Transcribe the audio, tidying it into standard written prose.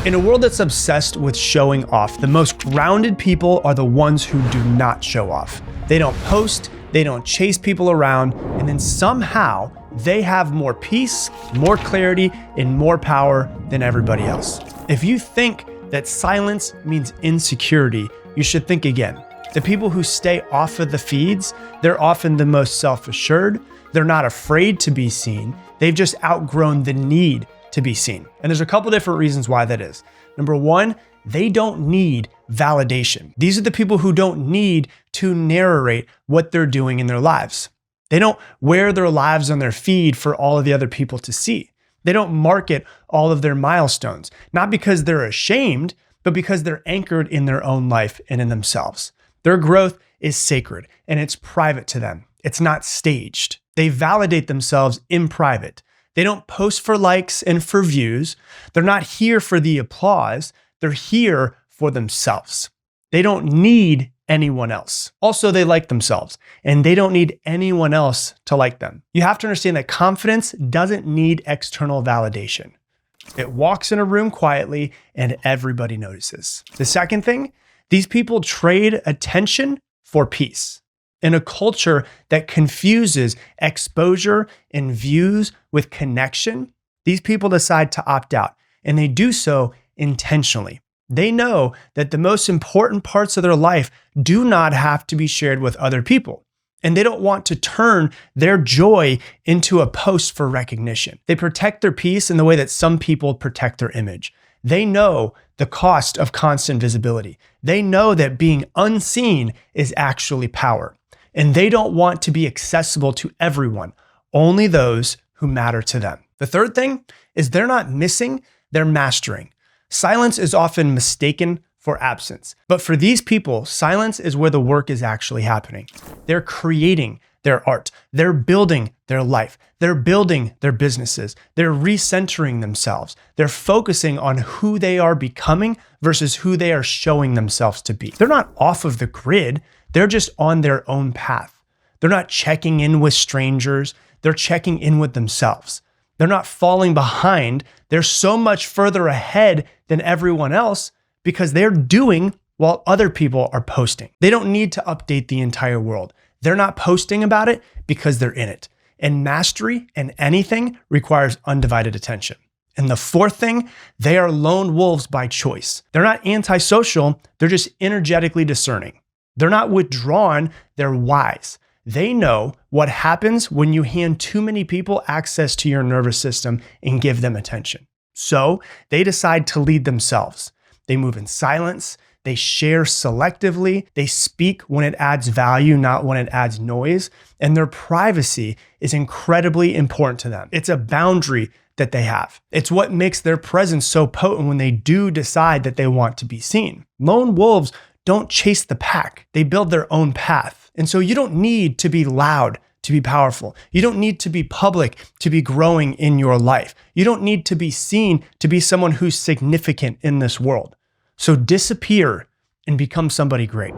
In a world that's obsessed with showing off, the most grounded people are the ones who do not show off. They don't post, they don't chase people around, and then somehow they have more peace, more clarity, and more power than everybody else. If you think that silence means insecurity, you should think again. The people who stay off of the feeds, they're often the most self-assured. They're not afraid to be seen. They've just outgrown the need to be seen. And there's a couple different reasons why that is. Number one, they don't need validation. These are the people who don't need to narrate what they're doing in their lives. They don't wear their lives on their feed for all of the other people to see. They don't market all of their milestones, not because they're ashamed, but because they're anchored in their own life and in themselves. Their growth is sacred and it's private to them. It's not staged. They validate themselves in private. They don't post for likes and for views. They're not here for the applause. They're here for themselves. They don't need anyone else. Also, they like themselves and they don't need anyone else to like them. You have to understand that confidence doesn't need external validation. It walks in a room quietly and everybody notices. The second thing, these people trade attention for peace. In a culture that confuses exposure and views with connection, these people decide to opt out, and they do so intentionally. They know that the most important parts of their life do not have to be shared with other people, and they don't want to turn their joy into a post for recognition. They protect their peace in the way that some people protect their image. They know the cost of constant visibility. They know that being unseen is actually power. And they don't want to be accessible to everyone, only those who matter to them. The third thing is they're not missing, they're mastering. Silence is often mistaken for absence. But for these people, silence is where the work is actually happening. They're creating their art. They're building their life. They're building their businesses. They're recentering themselves. They're focusing on who they are becoming versus who they are showing themselves to be. They're not off of the grid. They're just on their own path. They're not checking in with strangers. They're checking in with themselves. They're not falling behind. They're so much further ahead than everyone else because they're doing while other people are posting. They don't need to update the entire world. They're not posting about it because they're in it. And mastery in anything requires undivided attention. And the fourth thing, they are lone wolves by choice. They're not antisocial. They're just energetically discerning. They're not withdrawn, they're wise. They know what happens when you hand too many people access to your nervous system and give them attention. So they decide to lead themselves. They move in silence, they share selectively, they speak when it adds value, not when it adds noise, and their privacy is incredibly important to them. It's a boundary that they have. It's what makes their presence so potent when they do decide that they want to be seen. Lone wolves don't chase the pack. They build their own path. And so you don't need to be loud to be powerful. You don't need to be public to be growing in your life. You don't need to be seen to be someone who's significant in this world. So disappear and become somebody great.